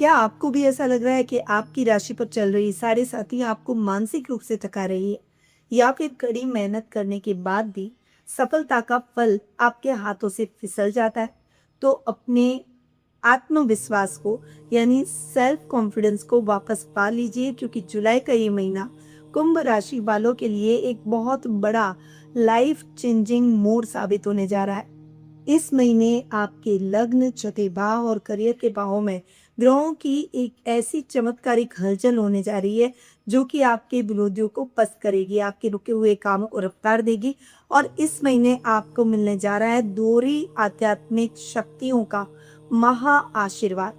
क्या आपको भी ऐसा लग रहा है कि आपकी राशि पर चल रही साढ़े साथी आपको मानसिक रूप से थका रही है, या फिर कड़ी मेहनत करने के बाद भी सफलता का फल आपके हाथों से फिसल जाता है? तो अपने आत्मविश्वास को, यानी सेल्फ कॉन्फिडेंस को वापस पा लीजिए, क्योंकि जुलाई का ये महीना कुंभ राशि वालों के लिए एक बहुत बड़ा लाइफ चेंजिंग मोड़ साबित होने जा रहा है। इस महीने आपके लग्न, चौथे भाव और करियर के भावों में ग्रहों की एक ऐसी चमत्कारिक हलचल होने जा रही है जो कि आपके विरोधियों को पस्त करेगी, आपके रुके हुए कामों को रफ्तार देगी। और इस महीने आपको मिलने जा रहा है दोहरी आध्यात्मिक शक्तियों का महा आशीर्वाद।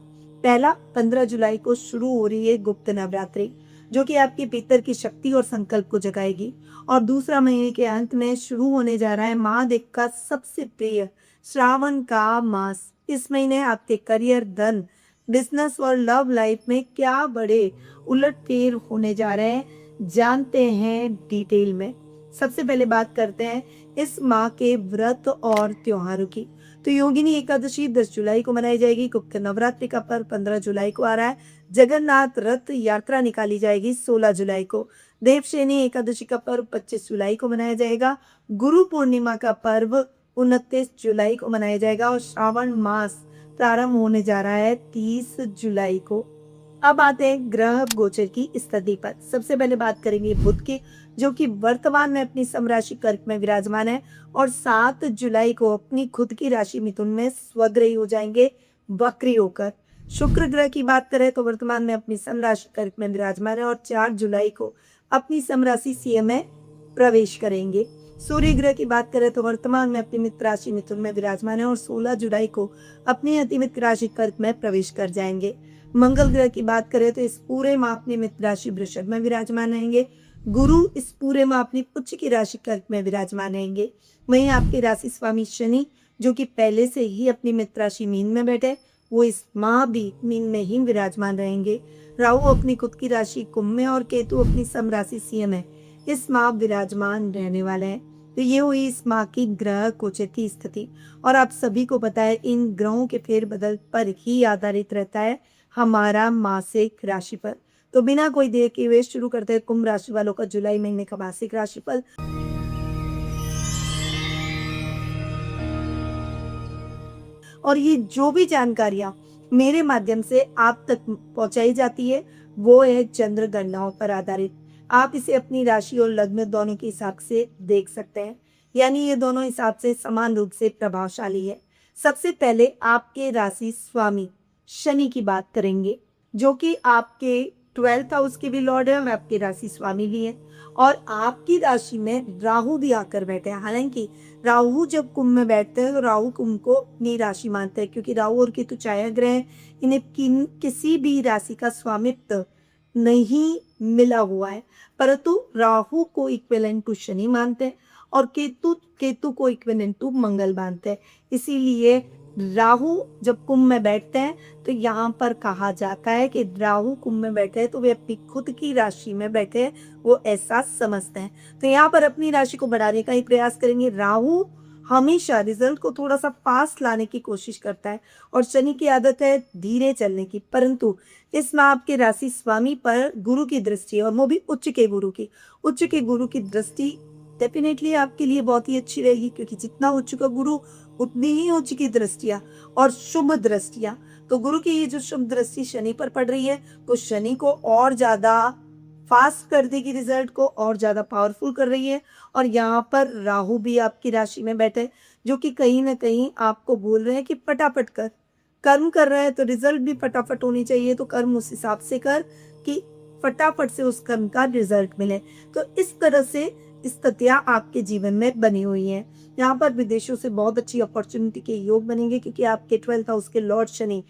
पहला, 15 जुलाई को शुरू हो रही है गुप्त नवरात्रि, जो कि आपके भीतर की शक्ति और संकल्प को जगाएगी। और दूसरा, महीने के अंत में शुरू होने जा रहा है महादेव का सबसे प्रिय श्रावण का मास। इस महीने आपके करियर, धन, बिजनेस और लव लाइफ में क्या बड़े उलटफेर होने जा रहे हैं, जानते हैं डिटेल में। सबसे पहले बात करते हैं इस माह के व्रत और त्योहारों की। तो योगिनी एकादशी 10 जुलाई को मनाई जाएगी। गुप्त नवरात्रि का पर्व 15 जुलाई को आ रहा है। जगन्नाथ रथ यात्रा निकाली जाएगी 16 जुलाई को। देवशयनी एकादशी का पर्व 25 जुलाई को मनाया जाएगा। गुरु पूर्णिमा का पर्व 29 जुलाई को मनाया जाएगा और श्रावण मास प्रारंभ होने जा रहा है 30 जुलाई को। अब आते हैं ग्रह गोचर की स्थिति पर। सबसे पहले बात करेंगे बुध की, जो कि वर्तमान में अपनी समराशि कर्क में विराजमान है और 7 जुलाई को अपनी खुद की राशि मिथुन में स्वग्रही हो जाएंगे, वक्री होकर। शुक्र ग्रह की बात करें तो वर्तमान में अपनी समराशि कर्क में विराजमान है और 4 जुलाई को अपनी समराशि सिंह में प्रवेश करेंगे। सूर्य ग्रह की बात करें तो वर्तमान में अपनी मित्र राशि मिथुन में विराजमान है और 16 जुलाई को अपनी अतिमित्र राशि कर्क में प्रवेश कर जाएंगे। मंगल ग्रह की बात करें तो इस पूरे माह अपनी मित्र राशि वृषभ में विराजमान रहेंगे। गुरु इस पूरे माह अपनी उच्च की राशि कर्क में विराजमान रहेंगे। वहीं आपके राशि स्वामी शनि, जो कि पहले से ही अपनी मित्र राशि मीन में बैठे, वो इस माह भी मीन में ही विराजमान रहेंगे। राहु अपनी खुद की राशि कुंभ में और केतु अपनी सम राशि सिंह में इस माह विराजमान रहने वाले हैं। तो ये हुई इस माह की ग्रह गोचर की स्थिति। और आप सभी को पता है इन ग्रहों के फेरबदल पर ही आधारित रहता है हमारा मासिक राशिफल। तो बिना कोई देर के हुए शुरू करते हैं कुंभ राशि वालों का जुलाई महीने का मासिक राशिफल। और ये जो भी जानकारियां मेरे माध्यम से आप तक पहुंचाई जाती है, वो है चंद्र गणनाओं पर आधारित। आप इसे अपनी राशि और लग्न दोनों के हिसाब से देख सकते हैं, यानी ये दोनों हिसाब से समान रूप से प्रभावशाली है। सबसे पहले आपके राशि स्वामी शनि की बात करेंगे, जो कि आपके 12th हाउस के भी लॉर्ड है और आपके राशि स्वामी भी है। और आपकी राशि में राहु भी आकर बैठे हैं। हालांकि राहु जब कुंभ में बैठते हैं तो राहु कुंभ को अपनी राशि मानते हैं, क्योंकि राहु और केतु छाया ग्रह हैं। इन्हें किसी भी राशि का स्वामित्व नहीं मिला हुआ है, परंतु राहु को इक्विवेलेंट टू शनि मानते हैं और केतु केतु को इक्विवेलेंट टू मंगल मानते हैं। इसीलिए राहु जब कुंभ में बैठते हैं तो यहाँ पर कहा जाता है कि राहु कुंभ में बैठे हैं तो वे अपनी खुद की राशि में बैठे हैं, वो ऐसा समझते हैं। तो यहाँ पर अपनी राशि को बढ़ाने का ही प्रयास करेंगे। राहु हमेशा रिजल्ट को थोड़ा सा पास लाने की कोशिश करता है और शनि की आदत है धीरे चलने की, परंतु इस माह आपके राशि स्वामी पर गुरु की दृष्टि है और वो भी उच्च के गुरु की दृष्टि डेफिनेटली आपके लिए बहुत ही अच्छी रहेगी, क्योंकि जितना उच्च का गुरु उतनी ही उच्च की दृष्टियां और शुभ दृष्टियां। तो गुरु की ये जो शुभ दृष्टि शनि पर पड़ रही है, तो शनि को और ज्यादा फास्ट कर देगी, रिजल्ट को और ज्यादा पावरफुल कर रही है। और यहाँ पर राहु भी आपकी राशि में बैठे, जो कि कहीं ना कहीं आपको बोल रहे हैं कि फटाफट कर, कर्म कर रहा है तो रिजल्ट भी फटाफट होनी चाहिए, तो कर्म उस हिसाब से कर कि फटाफट से उस कर्म का रिजल्ट मिले। तो इस तरह से स्थितियां आपके जीवन में बनी हुई हैं। यहाँ पर विदेशों से बहुत अच्छी अपॉर्चुनिटी के योग बनेंगे, क्योंकि आपके 12th हाउस के लॉर्ड शनि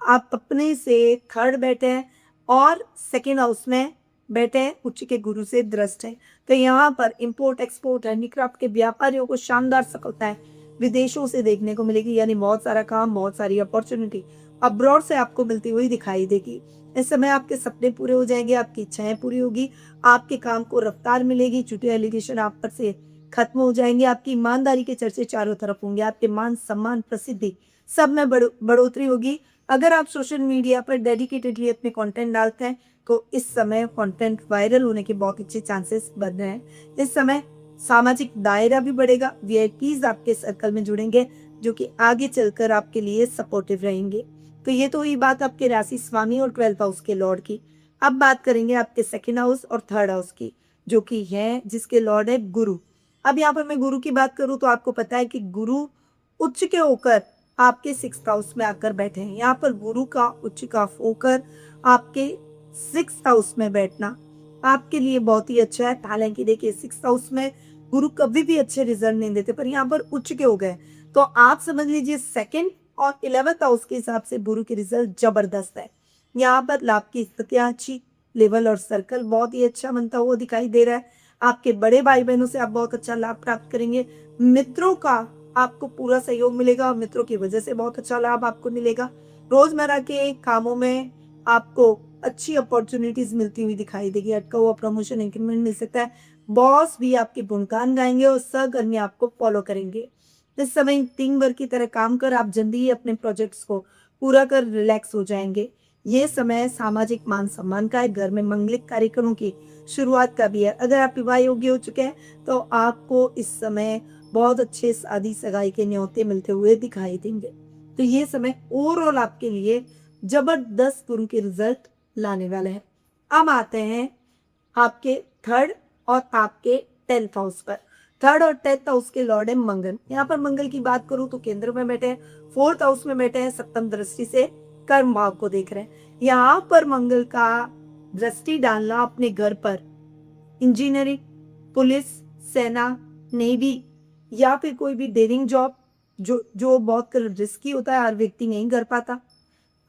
आप अपने से थर्ड बैठे हैं और सेकेंड हाउस में बैठे हैं, उच्च के गुरु से दृष्ट है। तो यहाँ पर इंपोर्ट एक्सपोर्ट हैंडीक्राफ्ट के व्यापारियों को शानदार सफलताएं विदेशों से देखने को मिलेगी, यानी बहुत सारा काम, बहुत सारी अपॉर्चुनिटी अब्रॉड से आपको मिलती हुई दिखाई देगी। इस समय आपके सपने पूरे हो जाएंगे, आपकी इच्छाएं पूरी होगी, आपके काम को रफ्तार मिलेगी, झूठे एलिगेशन आप पर से खत्म हो जाएंगे, आपकी ईमानदारी के चर्चे चारों तरफ होंगे, आपके मान सम्मान प्रसिद्धि सब में बढ़ोतरी होगी। अगर आप सोशल मीडिया पर डेडिकेटेडली अपने कंटेंट डालते हैं तो इस समय कंटेंट वायरल होने के बहुत अच्छे चांसेस बन रहे हैं। इस समय सामाजिक दायरा भी बढ़ेगा, वीआईपीज आपके सर्कल में जुड़ेंगे जो कि आगे चलकर आपके लिए सपोर्टिव रहेंगे। तो ये तो हुई बात आपके राशि स्वामी और 12th हाउस के लॉर्ड की। अब बात करेंगे आपके सेकंड हाउस और थर्ड हाउस की, जो कि है जिसके लॉर्ड है गुरु। अब यहाँ पर मैं गुरु की बात करूँ तो आपको पता है कि गुरु उच्च के होकर आपके 6th हाउस में आकर बैठे हैं। यहाँ पर गुरु का उच्च का होकर आपके 6th हाउस में बैठना आपके लिए बहुत ही अच्छा है। हालांकि देखिए 6th हाउस में गुरु कभी भी अच्छे रिजल्ट नहीं देते, पर यहाँ पर उच्च के हो गए तो आप समझ लीजिए सेकंड और 11th हाउस के हिसाब से गुरु के रिजल्ट जबरदस्त है। यहाँ पर लाभ की स्थितियां अच्छी, लेवल और सर्कल बहुत ही अच्छा बनता हुआ दिखाई दे रहा है। आपके बड़े भाई बहनों से आप बहुत अच्छा लाभ प्राप्त करेंगे। मित्रों का आपको पूरा सहयोग मिलेगा, मित्रों की वजह से बहुत अच्छा लाभ आपको मिलेगा। रोजमर्रा के कामों में आपको अच्छी अपॉर्चुनिटीज मिलती हुई दिखाई देगी। अटका हुआ प्रमोशन इंक्रीमेंट मिल सकता है। बॉस भी आपके गुणगान गाएंगे और सहकर्मी आपको फॉलो करेंगे। इस समय टीम वर्क की तरह काम कर आप जल्दी ही अपने प्रोजेक्ट्स को पूरा कर रिलैक्स हो जाएंगे। ये समय सामाजिक मान सम्मान का है, घर में मंगलिक कार्यक्रमों की शुरुआत का भी है। अगर आप विवाह योग्य हो चुके हैं तो आपको इस समय बहुत अच्छे शादी सगाई के न्योते मिलते हुए दिखाई देंगे। तो ये समय ओवरऑल आपके लिए जबरदस्त गुरु के रिजल्ट लाने वाले हैं। अब आते हैं आपके थर्ड और आपके 10th हाउस पर। थर्ड और 10th हाउस के लॉर्ड है मंगल। यहाँ पर मंगल की बात करूं तो केंद्र में बैठे हैं, 4th हाउस में बैठे हैं, सप्तम दृष्टि से कर्म भाव को देख रहे हैं। यहाँ पर मंगल का दृष्टि डालना अपने घर पर इंजीनियरिंग, पुलिस, सेना, नेवी या फिर कोई भी डेयरिंग जॉब जो बहुत रिस्की होता है, हर व्यक्ति नहीं कर पाता।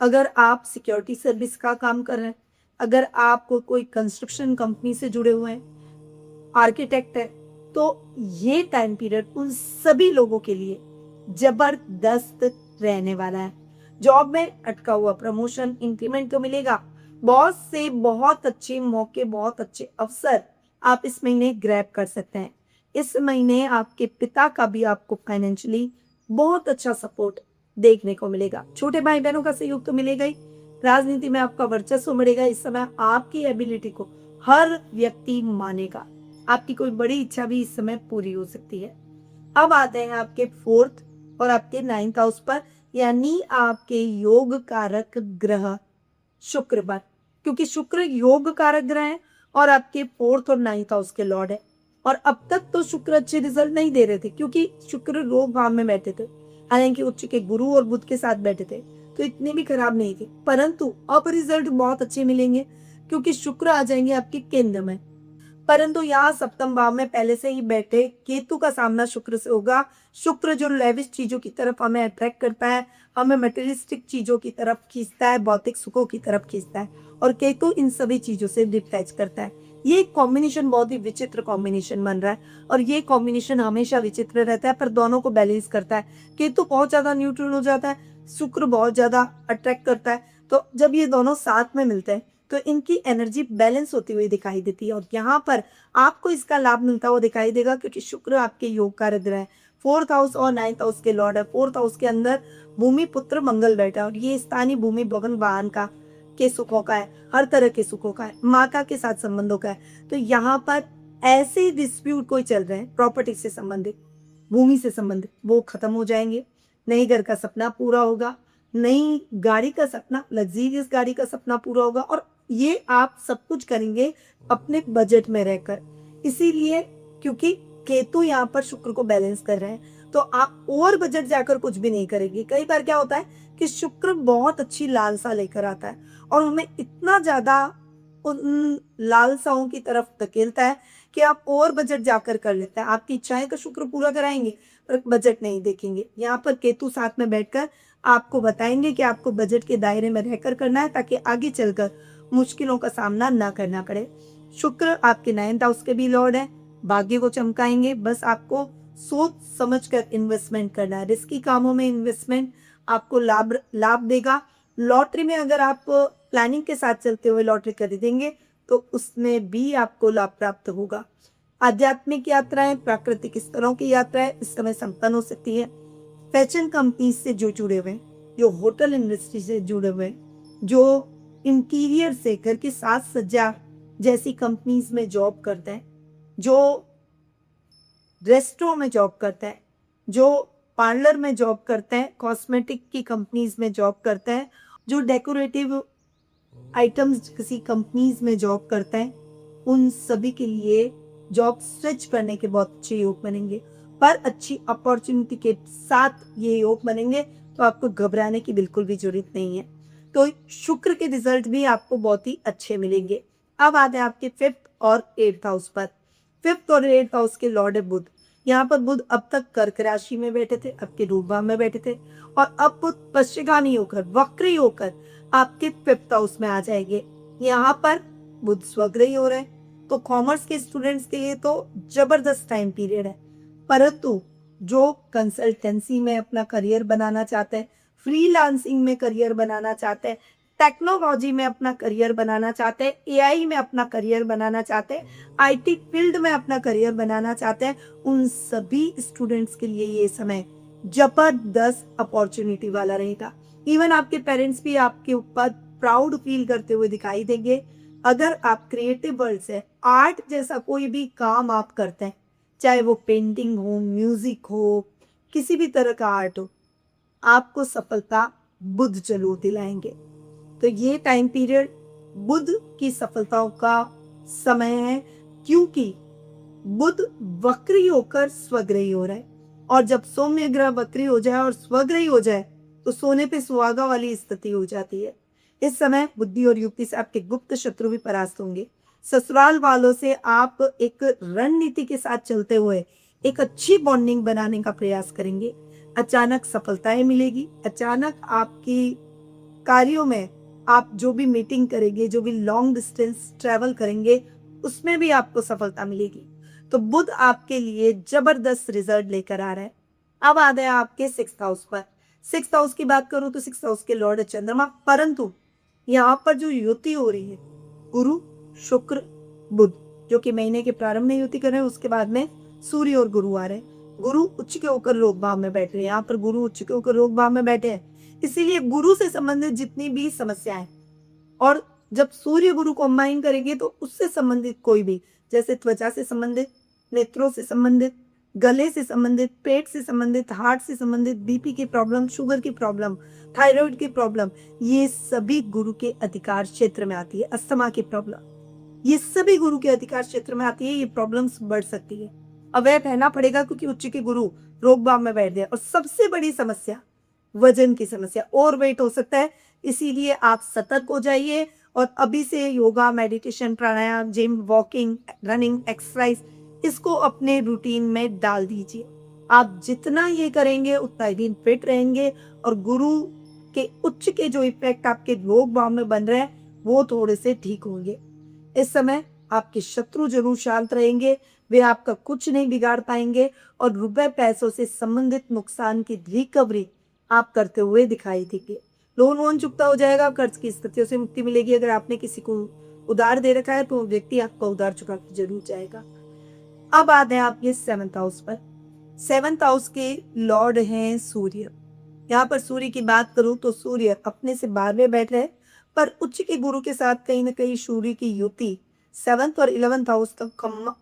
अगर आप सिक्योरिटी सर्विस का काम कर रहे हैं, अगर आप कोई कंस्ट्रक्शन कंपनी से जुड़े हुए हैं, आर्किटेक्ट है, तो ये टाइम पीरियड उन सभी लोगों के लिए जबरदस्त रहने वाला है। जॉब में अटका हुआ प्रमोशन, इंक्रीमेंट तो मिलेगा। बॉस से बहुत अच्छे मौके, बहुत अच्छे अवसर आप इस महीने ग्रैब कर सकते हैं। इस महीने आपके पिता का भी आपको फाइनेंशियली बहुत अच्छा सपोर्ट देखने को मिलेगा। छोटे भाई बहनों का सहयोग तो मिलेगा ही। राजनीति में आपका वर्चस्व बढ़ेगा। इस समय आपकी एबिलिटी को हर व्यक्ति मानेगा। आपकी कोई बड़ी इच्छा भी इस समय पूरी हो सकती है। अब आते हैं आपके 4th और आपके 9th हाउस पर, यानी आपके योग कारक ग्रह शुक्र पर, क्योंकि शुक्र योग कारक ग्रह है और आपके 4th और 9th हाउस के लॉर्ड है। और अब तक तो शुक्र अच्छे रिजल्ट नहीं दे रहे थे क्योंकि शुक्र रोग भाव में बैठे थे। हालांकि उच्च के गुरु और बुध के साथ बैठे थे तो इतने भी खराब नहीं थे, परंतु अब रिजल्ट बहुत अच्छे मिलेंगे क्योंकि शुक्र आ जाएंगे आपके केंद्र में। परंतु यहाँ सप्तम भाव में पहले से ही बैठे केतु का सामना शुक्र से होगा। शुक्र जो लेविश चीजों की तरफ हमें अट्रैक्ट करता है, हमें मटेरियलिस्टिक चीजों की तरफ खींचता है, भौतिक सुखों की तरफ खींचता है, और केतु इन सभी चीजों से डिटैच करता है। ये कॉम्बिनेशन बहुत ही विचित्र कॉम्बिनेशन बन रहा है और ये कॉम्बिनेशन हमेशा विचित्र रहता है, पर दोनों को बैलेंस करता है। केतु बहुत ज्यादा न्यूट्रल हो जाता है, शुक्र बहुत ज्यादा अट्रैक्ट करता है। तो जब ये दोनों साथ में मिलते हैं तो इनकी एनर्जी बैलेंस होती हुई दिखाई देती है और यहाँ पर आपको इसका लाभ मिलता हुआ दिखाई देगा क्योंकि शुक्र आपके योग कारक ग्रह है। 4th हाउस और 9th हाउस के लॉर्ड है। 4th हाउस के अंदर भूमि पुत्र मंगल बैठा है और ये स्थानीय भूमि भवन वाहन का के सुखों का है, हर तरह के सुखों का है, माता के साथ संबंधों का है। तो यहाँ पर ऐसे डिस्प्यूट कोई चल रहे हैं प्रॉपर्टी से संबंधित, भूमि से संबंधित, वो खत्म हो जाएंगे। नई घर का सपना पूरा होगा, नई गाड़ी का सपना, लग्जरियस गाड़ी का सपना पूरा होगा और ये आप सब कुछ करेंगे अपने बजट में रहकर। इसीलिए क्योंकि केतु यहाँ पर शुक्र को बैलेंस कर रहे हैं तो आप ओवर बजट जाकर कुछ भी नहीं करेंगे। कई बार क्या होता है कि शुक्र बहुत अच्छी लालसा लेकर आता है और हमें इतना ज्यादा उन लालसाओं की तरफ धकेलता है कि आप ओवर बजट जाकर कर लेते हैं। आपकी इच्छाएं का शुक्र पूरा कराएंगे पर बजट नहीं देखेंगे। यहाँ पर केतु साथ में बैठकर आपको बताएंगे कि आपको बजट के दायरे में रहकर करना है ताकि आगे चलकर मुश्किलों का सामना ना करना पड़े। शुक्र आपके 9th हाउस के भी लॉर्ड है, भाग्य को चमकाएंगे। बस आपको सोच समझकर इन्वेस्टमेंट करना है। रिस्की कामों में इन्वेस्टमेंट आपको लाभ देगा। लॉटरी में अगर आप प्लानिंग के साथ चलते हुए लॉटरी खरीदेंगे तो उसमें भी आपको लाभ प्राप्त होगा। आध्यात्मिक यात्राएं, प्राकृतिक स्तरों की यात्राएं इस समय संपन्न हो सकती है। फैशन कंपनी से जो जुड़े हुए जो होटल इंडस्ट्री से जुड़े हुए हैं, जो इंटीरियर से घर की साज सज्जा जैसी कंपनीज में जॉब करते हैं, जो रेस्टोरेंट में जॉब करते हैं, जो पार्लर में जॉब करते हैं, कॉस्मेटिक की कंपनीज में जॉब करते हैं, जो डेकोरेटिव आइटम्स किसी कंपनीज में जॉब करते हैं, उन सभी के लिए जॉब स्विच करने के बहुत अच्छे योग बनेंगे। पर अच्छी अपॉर्चुनिटी के साथ ये योग बनेंगे, तो आपको घबराने की बिल्कुल भी जरूरत नहीं है। तो शुक्र के रिजल्ट भी आपको बहुत ही अच्छे मिलेंगे। अब आते हैं आपके 5th और 8th हाउस पर। 5th और 8th हाउस के लॉर्ड है बुध। यहाँ पर बुध अब तक कर्क राशि में बैठे थे, आपके रूप भाव में बैठे थे, और अब बुध पश्चिगामी होकर, वक्री होकर आपके 5th हाउस में आ जाएंगे। यहाँ पर बुध स्वग्रही हो रहे हैं, तो कॉमर्स के स्टूडेंट्स के लिए तो जबरदस्त टाइम पीरियड है। परंतु जो कंसल्टेंसी में अपना करियर बनाना चाहते हैं, फ्रीलांसिंग में करियर बनाना चाहते हैं, टेक्नोलॉजी में अपना करियर बनाना चाहते हैं, एआई में अपना करियर बनाना चाहते हैं, आईटी फील्ड में अपना करियर बनाना चाहते हैं, उन सभी स्टूडेंट्स के लिए ये समय जबरदस्त अपॉर्चुनिटी वाला रहेगा। इवन आपके पेरेंट्स भी आपके ऊपर प्राउड फील करते हुए दिखाई देंगे। अगर आप क्रिएटिव वर्ल्ड से आर्ट जैसा कोई भी काम आप करते हैं, चाहे वो पेंटिंग हो, म्यूजिक हो, किसी भी तरह का आर्ट हो, आपको सफलता बुध जरूर दिलाएंगे। तो ये टाइम पीरियड बुध की सफलताओं का समय है, क्योंकि बुध वक्री होकर स्वग्रही हो रहा है, और जब सौम्य ग्रह वक्री हो जाए और स्वग्रही हो जाए तो सोने पे सुहागा वाली स्थिति हो जाती है। इस समय बुद्धि और युक्ति से आपके गुप्त शत्रु भी परास्त होंगे। ससुराल वालों से आप एक रणनीति के साथ चलते हुए एक अच्छी बॉन्डिंग बनाने का प्रयास करेंगे। अचानक सफलताएं मिलेगी। अचानक आपकी कार्यों में आप जो भी मीटिंग करेंगे, जो भी लॉन्ग डिस्टेंस ट्रेवल करेंगे, उसमें भी आपको सफलता मिलेगी। तो बुध आपके लिए जबरदस्त रिजल्ट लेकर आ रहा है। अब आ गया आपके 6th हाउस पर। 6th हाउस की बात करूं तो 6th हाउस के लॉर्ड है चंद्रमा, परंतु यहाँ पर जो युति हो रही है गुरु शुक्र बुध, जो कि महीने के प्रारंभ में युति कर रहे हैं, उसके बाद में सूर्य और गुरु आ रहे हैं। गुरु उच्च के होकर रोग भाव में बैठ रहे हैं। यहाँ पर गुरु उच्च के होकर रोग भाव में बैठे हैं, इसीलिए गुरु से संबंधित जितनी भी समस्याएं, और जब सूर्य गुरु कॉम्बाइन करेंगे तो उससे संबंधित कोई भी, जैसे त्वचा से संबंधित, नेत्रों से संबंधित, गले से संबंधित, पेट से संबंधित, हार्ट से संबंधित, बीपी की प्रॉब्लम, शुगर की प्रॉब्लम, थायराइड की प्रॉब्लम, ये सभी गुरु के अधिकार क्षेत्र में आती है। अस्थमा की प्रॉब्लम, ये सभी गुरु के अधिकार क्षेत्र में आती है। ये प्रॉब्लम्स बढ़ सकती है। अवैध रहना पड़ेगा, क्योंकि उच्च के गुरु रोग भाव में बैठ गए। और सबसे बड़ी समस्या वजन की समस्या, ओवर वेट हो सकता है, इसीलिए आप सतर्क हो जाइए। और अभी से योगा, मेडिटेशन, प्राणायाम, जिम, वॉकिंग, रनिंग, एक्सरसाइज, इसको अपने रूटीन में डाल दीजिए। आप जितना ये करेंगे उतना ही दिन फिट रहेंगे, और गुरु के उच्च के जो इफेक्ट आपके रोग भाव में बन रहे हैं वो थोड़े से ठीक होंगे। इस समय आपके शत्रु जरूर शांत रहेंगे, वे आपका कुछ नहीं बिगाड़ पाएंगे, और रुपए पैसों से संबंधित नुकसान की रिकवरी आप करते हुए दिखाई देंगे। लोन वोन चुकता हो जाएगा, कर्ज की स्थितियों से मुक्ति मिलेगी। अगर आपने किसी को उधार दे रखा है तो वो व्यक्ति आपका उधार चुका के जरूर जाएगा। अब आते हैं आपके 7th हाउस पर। 7th हाउस के लॉर्ड हैं सूर्य। यहाँ पर सूर्य की बात करूं तो सूर्य अपने से 12वें बैठ रहे, पर उच्च के गुरु के साथ कहीं ना कहीं सूर्य की युति 7th और 11th हाउस का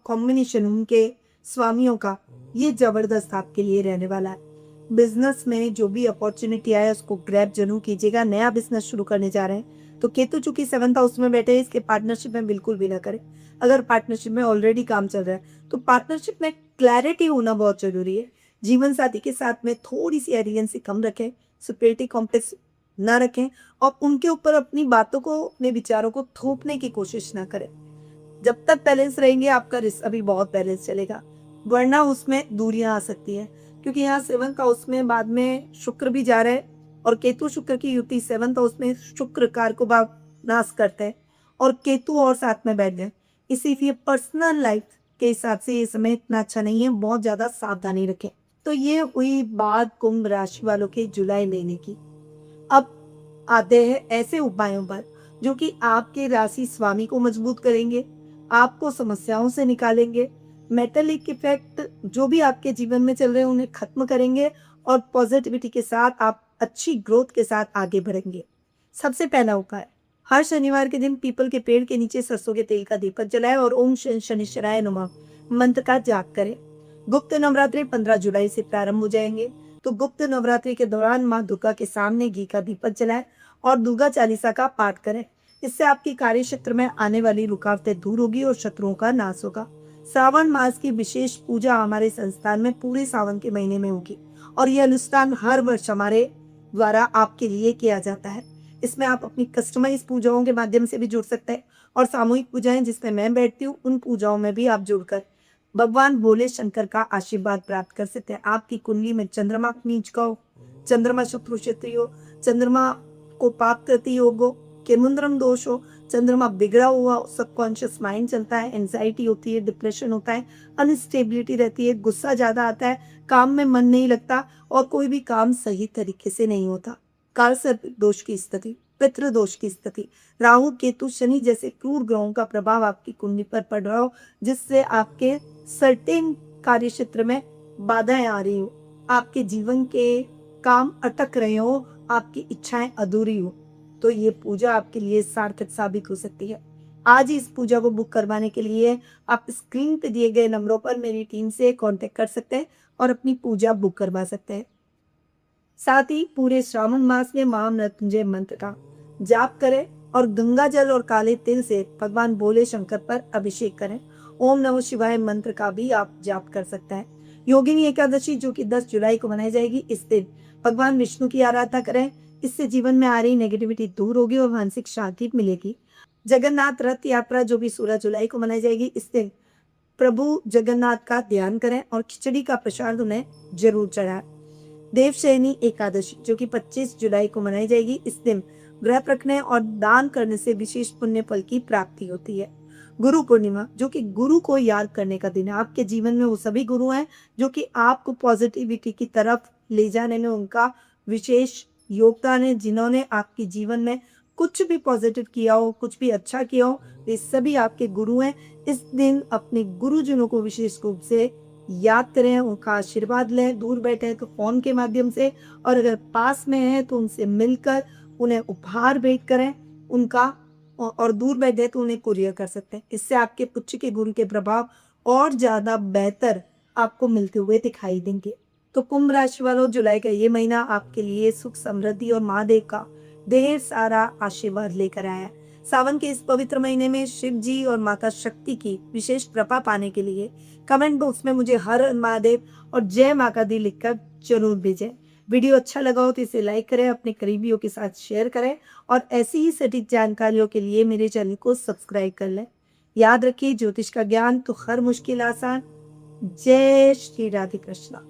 कॉम्बिनेशन, उनके स्वामियों का, ये जबरदस्त आपके लिए रहने वाला है। बिजनेस में जो भी अपॉर्चुनिटी आए उसको ग्रैब जरूर कीजिएगा। नया बिजनेस शुरू करने जा रहे हैं तो केतु चूंकि 7th हाउस में बैठे हैं, इसके पार्टनरशिप में बिल्कुल भी ना करें। अगर पार्टनरशिप में ऑलरेडी काम चल रहा है तो पार्टनरशिप में क्लैरिटी होना बहुत जरूरी है। जीवन साथी के साथ में थोड़ी सी एरिगेंसी कम रखें, सुपीरियरिटी कॉम्प्लेक्स ना रखें, और उनके ऊपर अपनी बातों को, अपने विचारों को थोपने की कोशिश ना करें। जब तक बैलेंस रहेंगे आपका रिश्ता भी बहुत बैलेंस चलेगा, वरना उसमें दूरियां आ सकती है। क्योंकि यहाँ 7th हाउस में बाद में शुक्र भी जा रहा है, और केतु शुक्र की युति 7th हाउस में, शुक्र कारक भाव नाश करते हैं और केतु और साथ में बैठ गए, इसीलिए पर्सनल लाइफ के हिसाब से ये समय इतना अच्छा नहीं है। बहुत ज्यादा सावधानी रखें। तो ये हुई बात कुंभ राशि वालों के जुलाई महीने की। अब आते हैं ऐसे उपायों पर जो कि आपके राशि स्वामी को मजबूत करेंगे, आपको समस्याओं से निकालेंगे, मेटलिक इफेक्ट जो भी आपके जीवन में चल रहे हैं उन्हें खत्म करेंगे, और पॉजिटिविटी के साथ आप अच्छी ग्रोथ के साथ आगे बढ़ेंगे। सबसे पहला उपाय, हर शनिवार के दिन पीपल के पेड़ के नीचे सरसों के तेल का दीपक जलाएं और ओम शनिश्चराय नमः मंत्र का जाप करें। गुप्त नवरात्रि 15 जुलाई से प्रारंभ हो जाएंगे, तो गुप्त नवरात्रि के दौरान माँ दुर्गा के सामने घी का दीपक जलाएं और दुर्गा चालीसा का पाठ करें। इससे आपकी कार्य क्षेत्र में आने वाली रुकावटें दूर होगी और शत्रुओं का नाश होगा। श्रावण मास की विशेष पूजा हमारे संस्थान में पूरे सावन के महीने में होगी और यह अनुष्ठान हर वर्ष हमारे द्वारा आपके लिए किया जाता है। इसमें आप अपनी कस्टमाइज पूजाओं के माध्यम से भी जुड़ सकते हैं और सामूहिक पूजाएं जिसमें मैं बैठती हूँ, उन पूजाओं में भी आप जुड़कर भगवान भोले शंकर का आशीर्वाद प्राप्त कर सकते हैं। आपकी कुंडली में चंद्रमा नीच का हो, चंद्रमा शत्रु क्षेत्रीय हो, चंद्रमा को पाप करती योग हो, केमुंद्रम दोष हो, चंद्रमा बिगड़ा हुआ, सबकॉन्शियस माइंड चलता है, एंजाइटी होती है, डिप्रेशन होता है, अनस्टेबिलिटी रहती है, गुस्सा ज्यादा आता है, काम में मन नहीं लगता और कोई भी काम सही तरीके से नहीं होता, काल सर्प दोष की स्थिति, पितृ दोष की स्थिति, राहु केतु शनि जैसे क्रूर ग्रहों का प्रभाव आपकी कुंडली पर पड़ रहा हो, जिससे आपके सर्टेन कार्य क्षेत्र में बाधाएं आ रही हो, आपके जीवन के काम अटक रहे हो, आपकी इच्छाएं अधूरी हो, तो ये पूजा आपके लिए सार्थक साबित हो सकती है। आज ही इस पूजा को बुक करवाने के लिए आप स्क्रीन पे दिए गए नंबरों पर मेरी टीम से कांटेक्ट कर सकते हैं और अपनी पूजा बुक करवा सकते हैं। साथ ही पूरे श्रावण मास में महामृत्युंजय मंत्र का जाप करें और गंगा जल और काले तिल से भगवान भोले शंकर पर अभिषेक करें। ओम नमः शिवाय मंत्र का भी आप जाप कर सकते हैं। योगिनी एकादशी जो कि 10 जुलाई को मनाई जाएगी, इस दिन भगवान विष्णु की आराधना करें। इससे जीवन में आ रही नेगेटिविटी दूर होगी और मानसिक शांति मिलेगी। जगन्नाथ रथ यात्रा जो भी 16 जुलाई को मनाई जाएगी, इस दिन प्रभु जगन्नाथ का ध्यान करें और खिचड़ी का प्रसाद उन्हें जरूर चढ़ाएं। देवशयनी एकादशी जो कि 25 जुलाई को मनाई जाएगी, इस दिन व्रत रखने और दान करने से विशेष पुण्य फल की प्राप्ति होती है। गुरु पूर्णिमा जो कि गुरु को याद करने का दिन है। आपके जीवन में वो सभी गुरु हैं जो कि आपको पॉजिटिविटी की तरफ ले जाने में उनका विशेष योगदान है, जिन्होंने आपके जीवन में कुछ भी पॉजिटिव किया हो, कुछ भी अच्छा किया हो, ये सभी आपके गुरु हैं। इस दिन अपने गुरुजनों को विशेष रूप से याद करें, उनका आशीर्वाद लें। दूर बैठे हैं तो फोन के माध्यम से, और अगर पास में है तो उनसे मिलकर उन्हें उपहार भेंट करें उनका, और दूर बैठे तो उन्हें कुरियर कर सकते हैं। इससे आपके पुच्छ के गुरु के प्रभाव और ज्यादा बेहतर आपको मिलते हुए दिखाई देंगे। तो कुंभ राशि वालों, जुलाई का ये महीना आपके लिए सुख समृद्धि और महादेव का ढेर सारा आशीर्वाद लेकर आया है। सावन के इस पवित्र महीने में शिव जी और माता शक्ति की विशेष कृपा पाने के लिए कमेंट बॉक्स में मुझे हर हर महादेव और जय माता दी लिखकर जरूर भेजें। वीडियो अच्छा लगा हो तो इसे लाइक करें, अपने करीबियों के साथ शेयर करें और ऐसी ही सटीक जानकारियों के लिए मेरे चैनल को सब्सक्राइब कर लें। याद रखिए, ज्योतिष का ज्ञान तो हर मुश्किल आसान। जय श्री राधे कृष्णा।